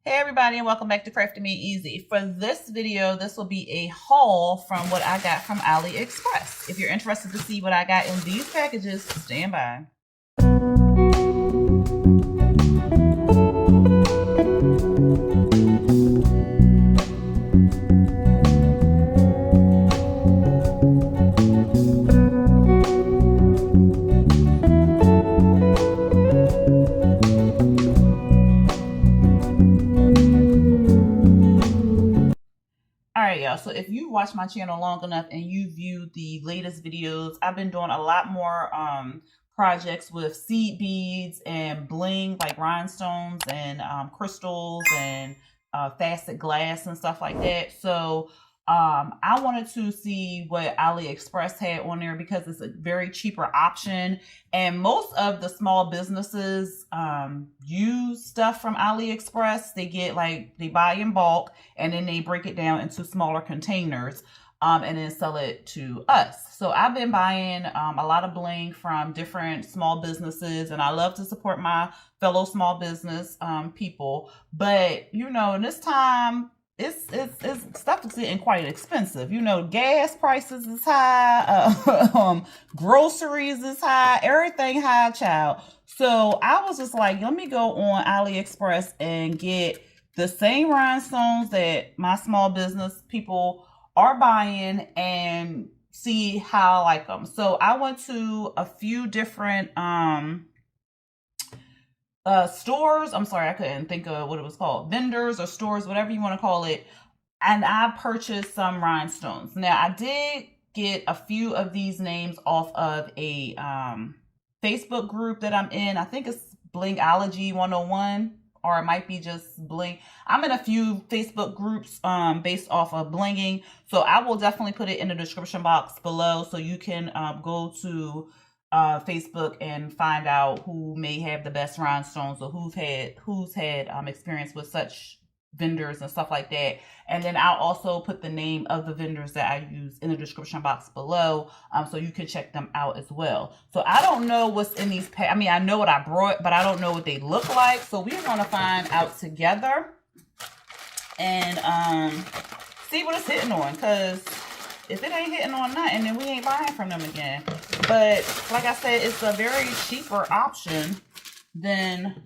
Hey everybody, and welcome back to Crafting Made Easy. For this video, this will be a haul from what I got from Aliexpress. If you're interested to see what I got in these packages, stand by. Alright y'all, so if you watch my channel long enough and you view the latest videos, I've been doing a lot more projects with seed beads and bling like rhinestones and crystals and facet glass and stuff like that. So I wanted to see what AliExpress had on there because it's a very cheaper option. And most of the small businesses use stuff from AliExpress. They buy in bulk and then they break it down into smaller containers and then sell it to us. So I've been buying a lot of bling from different small businesses, and I love to support my fellow small business people. But you know, in this time, it's stuff is getting quite expensive. You know, gas prices is high, groceries is high, everything high, child. So I was just like, let me go on AliExpress and get the same rhinestones that my small business people are buying and see how I like them. So I went to a few different stores. I'm sorry, I couldn't think of what it was called. Vendors or stores, whatever you want to call it. And I purchased some rhinestones. Now, I did get a few of these names off of a Facebook group that I'm in. I think it's Blingology 101, or it might be just Bling. I'm in a few Facebook groups based off of blinging. So I will definitely put it in the description box below so you can go to Facebook and find out who may have the best rhinestones or who's had experience with such vendors and stuff like that. And then I'll also put the name of the vendors that I use in the description box below so you can check them out as well. So I don't know what's in these I mean, I know what I brought, but I don't know what they look like. So we're going to find out together and see what it's hitting on, because if it ain't hitting on nothing, then we ain't buying from them again. But like I said, it's a very cheaper option than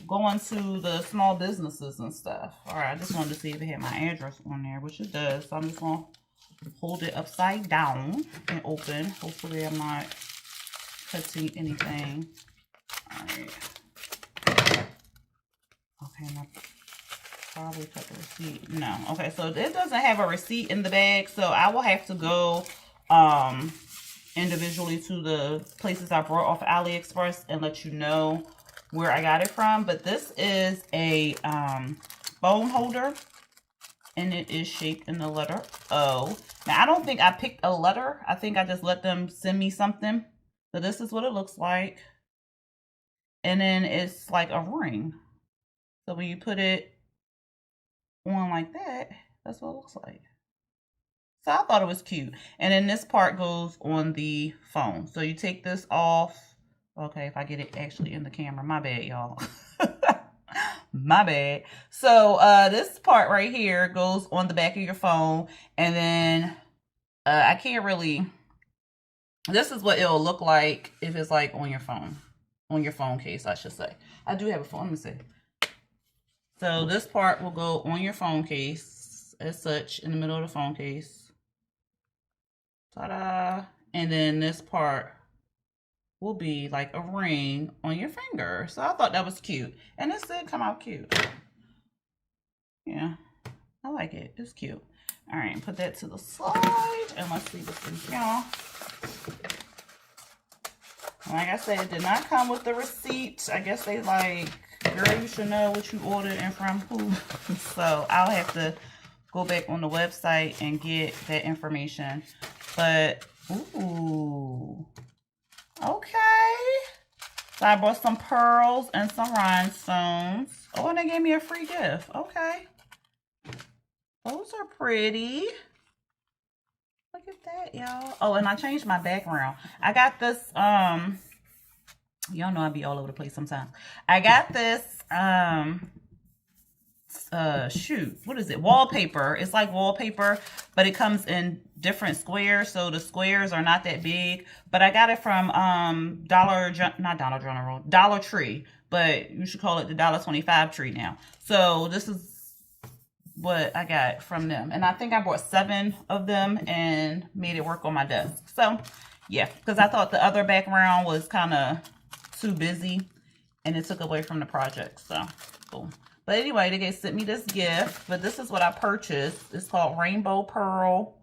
going to the small businesses and stuff. All right, I just wanted to see if it had my address on there, which it does. So I'm just going to hold it upside down and open. Hopefully I'm not cutting anything. All right. Okay, now probably cut the receipt. No. Okay, so it doesn't have a receipt in the bag, so I will have to go individually to the places I brought off AliExpress and let you know where I got it from. But this is a bone holder, and it is shaped in the letter O. Now, I don't think I picked a letter. I think I just let them send me something. So this is what it looks like. And then it's like a ring. So when you put it on like that, that's what it looks like. So I thought it was cute. And then this part goes on the phone. So you take this off. Okay, if I get it actually in the camera. My bad, y'all. My bad. So this part right here goes on the back of your phone. And then I can't really... This is what it'll look like if it's like on your phone. On your phone case, I should say. I do have a phone. Let me see. So this part will go on your phone case as such in the middle of the phone case. Ta-da! And then this part will be like a ring on your finger. So I thought that was cute. And this did come out cute. Yeah, I like it. It's cute. All right, put that to the side. And let's see what's in here. Like I said, it did not come with the receipt. I guess they like, girl, you should know what you ordered and from who. So I'll have to go back on the website and get that information. But, ooh. Okay. So I bought some pearls and some rhinestones. Oh, and they gave me a free gift. Okay. Those are pretty. Look at that, y'all. Oh, and I changed my background. I got this, y'all know I be all over the place sometimes. I got this shoot, what is it? Wallpaper. It's like wallpaper, but it comes in different squares, so the squares are not that big. But I got it from Dollar Tree, but you should call it the $1.25 tree now. So this is what I got from them, and I think I bought 7 of them and made it work on my desk. So yeah, because I thought the other background was kind of too busy and it took away from the project. So boom. But anyway, they sent me this gift, but this is what I purchased. It's called Rainbow Pearl.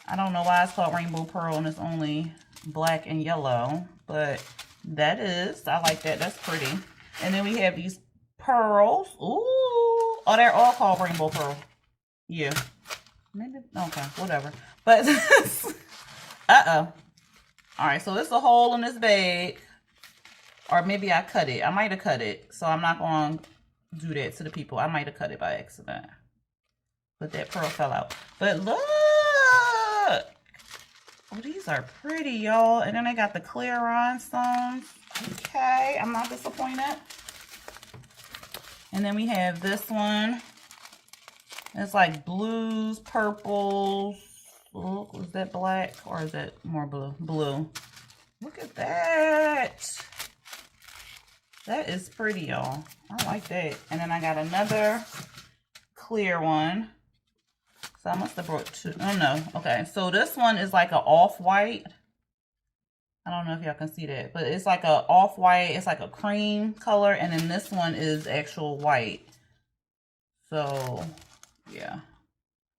I don't know why it's called Rainbow Pearl and it's only black and yellow, but that is, I like that. That's pretty. And then we have these pearls. Ooh. Oh, they're all called Rainbow Pearl. Yeah. Maybe, okay, whatever. But, uh-oh. All right, so there's a hole in this bag. Or maybe I cut it. I might have cut it. So I'm not going to do that to the people. I might have cut it by accident. But that pearl fell out. But look. Oh, these are pretty, y'all. And then I got the clear rhinestones. Okay, I'm not disappointed. And then we have this one. It's like blues, purples. Oh, is that black or is that more blue? Blue. Look at that. That is pretty, y'all. I like that. And then I got another clear one. So I must have brought 2. Oh, no. Okay. So this one is like an off-white. I don't know if y'all can see that. But it's like a off-white. It's like a cream color. And then this one is actual white. So, yeah.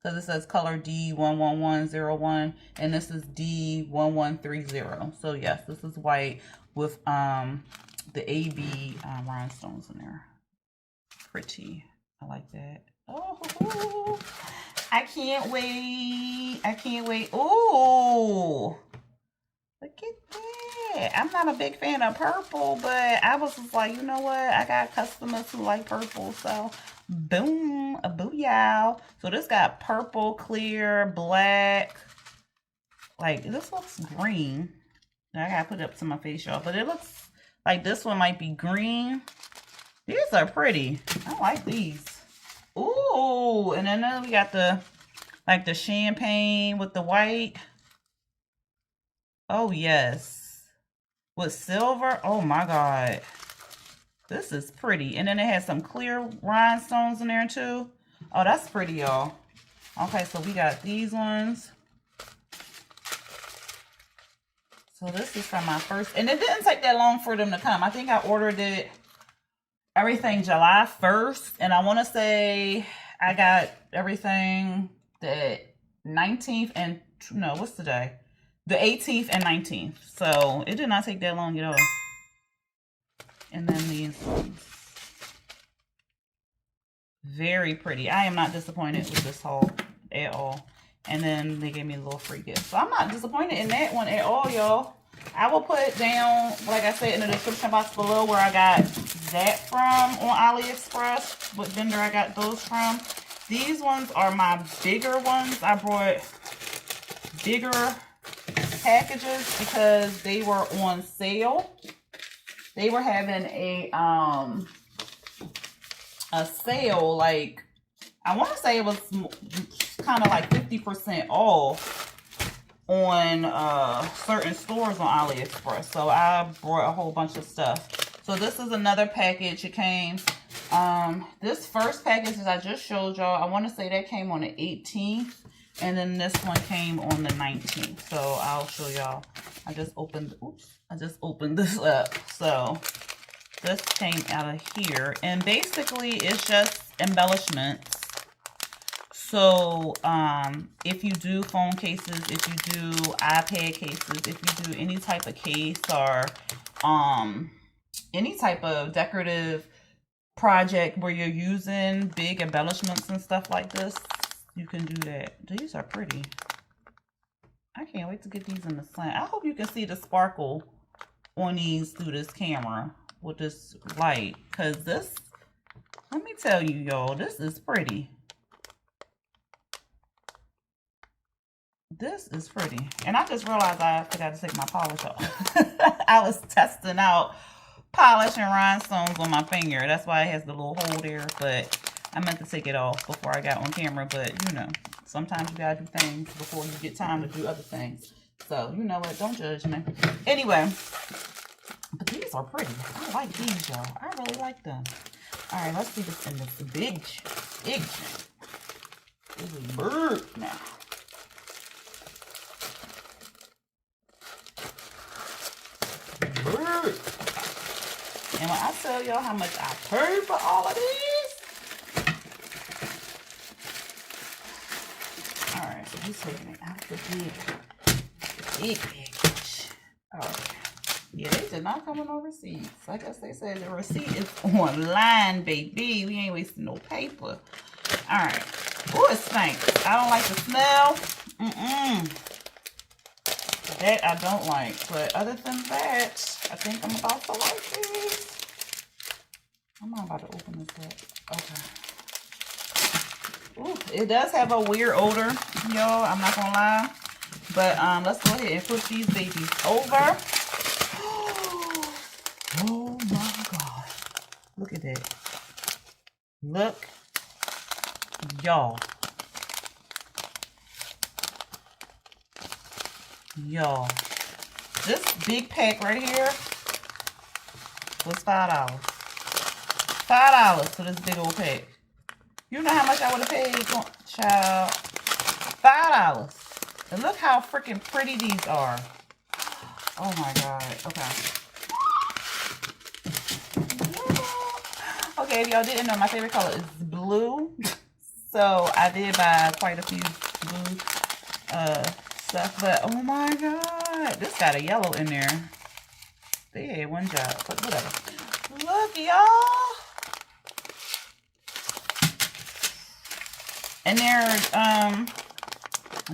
Because it says color D11101. And this is D1130. So, yes. This is white with the AB rhinestones in there. Pretty. I like that. Oh, I can't wait. I can't wait. Oh, look at that. I'm not a big fan of purple, but I was just like, you know what? I got customers who like purple, so boom, a booyah. So this got purple, clear, black. Like, this looks green. I gotta put it up to my face, y'all, but it looks like this one might be green. These are pretty. I like these. Ooh, and then we got the, like the champagne with the white. Oh, yes. With silver. Oh, my God. This is pretty. And then it has some clear rhinestones in there, too. Oh, that's pretty, y'all. Okay, so we got these ones. So this is from my first, and it didn't take that long for them to come. I think I ordered it, everything July 1st. And I want to say I got everything the 19th and, no, what's today? The 18th and 19th. So it did not take that long at all. And then these ones. Very pretty. I am not disappointed with this haul at all. And then they gave me a little free gift. So I'm not disappointed in that one at all, y'all. I will put down, like I said, in the description box below where I got that from on AliExpress. What vendor I got those from. These ones are my bigger ones. I brought bigger packages because they were on sale. They were having a sale, like, I want to say it was kind of like 50% off on certain stores on AliExpress. So I brought a whole bunch of stuff. So this is another package. It came, this first package that I just showed y'all, I want to say that came on the 18th. And then this one came on the 19th. So I'll show y'all. I just opened this up. So this came out of here. And basically it's just embellishments. So if you do phone cases, if you do iPad cases, if you do any type of case or any type of decorative project where you're using big embellishments and stuff like this, you can do that. These are pretty. I can't wait to get these in the sun. I hope you can see the sparkle on these through this camera with this light. Because this, let me tell you, y'all, this is pretty. This is pretty. And I just realized I forgot to take my polish off. I was testing out polishing rhinestones on my finger. That's why it has the little hole there. But I meant to take it off before I got on camera, but you know, sometimes you gotta do things before you get time to do other things. So, you know what? Don't judge me. Anyway, but these are pretty. I like these, y'all. I really like them. All right, let's see this in this big. This is bird now. Bird. And when I tell y'all how much I paid for all of these. All right, so he's taking it out the big package. All right. Yeah, they did not come with no receipts. I guess they said the receipt is online, baby. We ain't wasting no paper. All right. Oh, it stinks. I don't like the smell. That I don't like. But other than that, I think I'm about to like these. I'm not about to open this up. Okay. Ooh, it does have a weird odor, y'all. I'm not gonna lie. But let's go ahead and put these babies over. Oh my God. Look at that. Look. Y'all. Y'all. This big pack right here was $5. $5 for this big old pack. You know how much I would have paid, child? $5. And look how freaking pretty these are. Oh my God. Okay. Okay, if y'all didn't know, my favorite color is blue. So I did buy quite a few blue stuff. But oh my God. This got a yellow in there. They had one job, but whatever. Look, y'all. And they're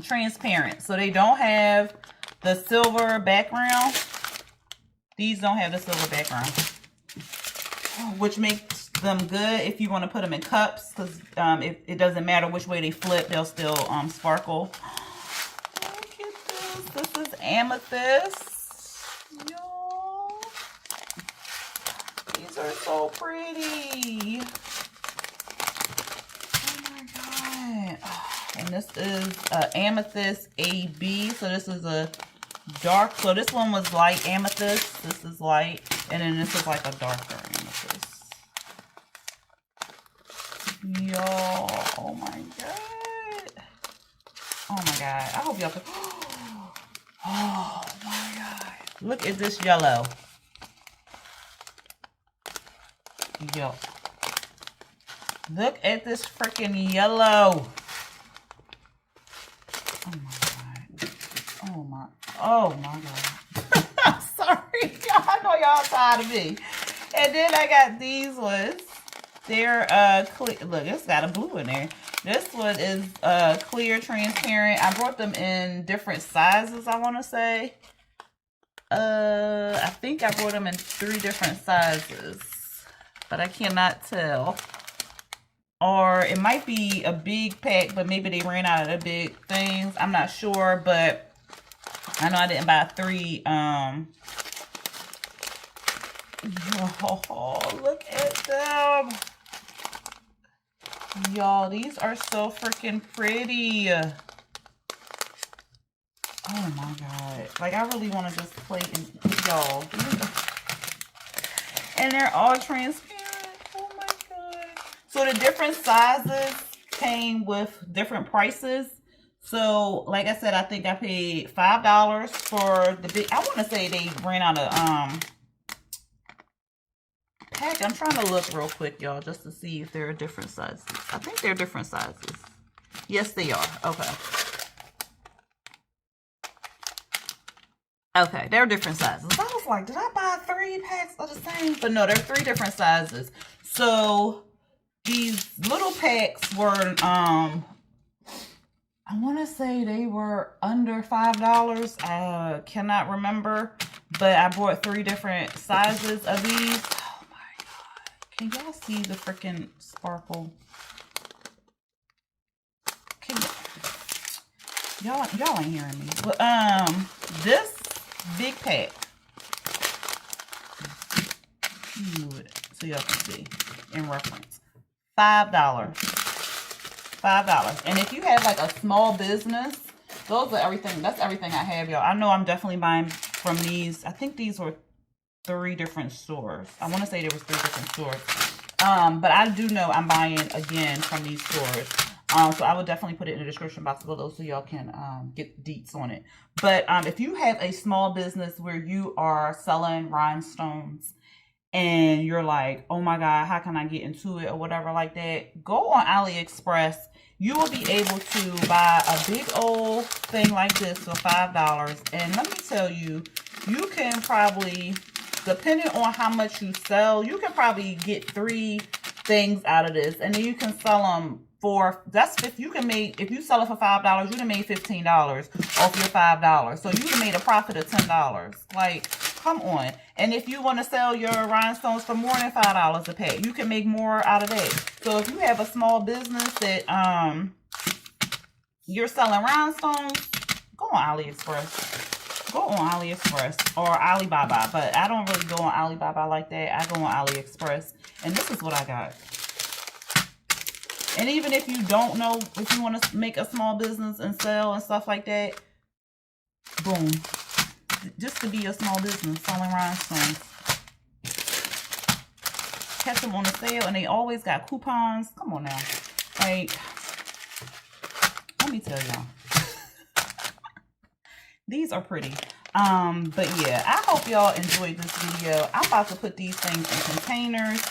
transparent. So they don't have the silver background. These don't have the silver background. Which makes them good if you want to put them in cups, because it doesn't matter which way they flip, they'll still sparkle. Look at this. This is amethyst. Y'all. These are so pretty. Oh my God. And this is amethyst AB. So this is a dark. So this one was light amethyst. This is light. And then this is like a darker amethyst. Yo, oh my God. Oh my God. I hope y'all can. Oh my God. Look at this yellow. Yo. Look at this freaking yellow. Oh my God. Oh my God. I'm sorry, y'all. I know y'all tired of me. And then I got these ones. They're clear. Look, it's got a blue in there. This one is clear, transparent. I brought them in different sizes, I want to say. I think I brought them in 3 different sizes, but I cannot tell. Or it might be a big pack, but maybe they ran out of the big things. I'm not sure, but I know I didn't buy 3. Oh, look at them. Y'all, these are so freaking pretty. Oh my God. Like, I really want to just play and y'all. And they're all transparent. Oh my God. So the different sizes came with different prices. So, like I said, I think I paid $5 for the big. I want to say they ran out of pack. I'm trying to look real quick, y'all, just to see if there are different sizes. I think they're different sizes. Yes, they are. Okay. Okay, they're different sizes. I was like, did I buy 3 packs of the same? But no, they're 3 different sizes. So these little packs were, I want to say they were under $5. I cannot remember, but I bought 3 different sizes of these. Oh my God. Can y'all see the freaking sparkle? Can y'all ain't hearing me. But this big pack. Move it so y'all can see in reference. $5. $5. And if you have like a small business, those are everything. That's everything I have, y'all. I know I'm definitely buying from these. I think these were 3 different stores. I want to say there was 3 different stores. But I do know I'm buying again from these stores. So I will definitely put it in the description box below so y'all can get deets on it. But if you have a small business where you are selling rhinestones and you're like, oh my God, how can I get into it or whatever like that, go on AliExpress. You will be able to buy a big old thing like this for $5. And let me tell you, you can probably, depending on how much you sell, you can probably get 3 things out of this. And then you can sell them for, you can make, if you sell it for $5, you can make $15 off your $5. So you can make a profit of $10. Like, come on. And if you want to sell your rhinestones for more than $5 a pack, you can make more out of that. So if you have a small business that you're selling rhinestones, go on AliExpress. Go on AliExpress or Alibaba. But I don't really go on Alibaba like that. I go on AliExpress. And this is what I got. And even if you don't know if you want to make a small business and sell and stuff like that, boom. Just to be a small business selling rhinestones. Catch them on the sale, and they always got coupons. Come on now. Like, let me tell y'all. These are pretty. But yeah, I hope y'all enjoyed this video. I'm about to put these things in containers.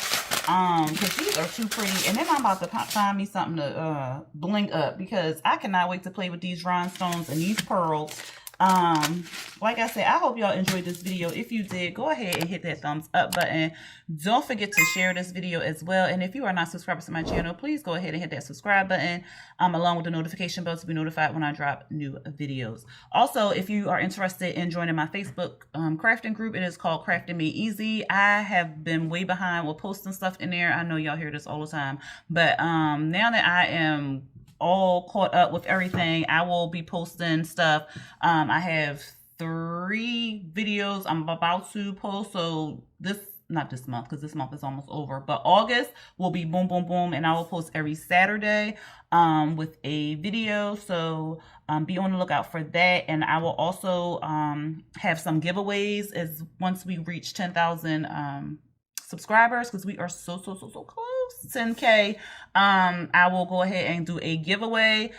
Because these are too pretty. And then I'm about to find me something to bling up, because I cannot wait to play with these rhinestones and these pearls. Like I said, I hope y'all enjoyed this video. If you did, go ahead and hit that thumbs up button. Don't forget to share this video as well. And if you are not subscribed to my channel, please go ahead and hit that subscribe button, along with the notification bell to be notified when I drop new videos. Also, if you are interested in joining my Facebook crafting group, it is called Crafting Made Easy. I have been way behind with posting stuff in there. I know y'all hear this all the time, but now that I am all caught up with everything, I will be posting stuff. I have 3 videos I'm about to post. So not this month, because this month is almost over, but August will be boom, boom, boom. And I will post every Saturday with a video. So be on the lookout for that. And I will also have some giveaways as once we reach 10,000 subscribers, because we are so close. 10K. I will go ahead and do a giveaway.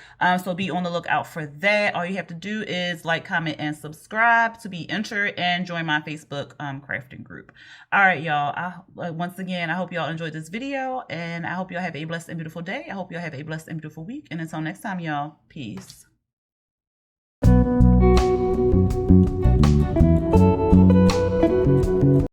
So be on the lookout for that. All you have to do is like, comment, and subscribe to be entered and join my Facebook crafting group. All right, y'all. Once again, I hope y'all enjoyed this video, and I hope y'all have a blessed and beautiful day. I hope y'all have a blessed and beautiful week. And until next time, y'all, peace.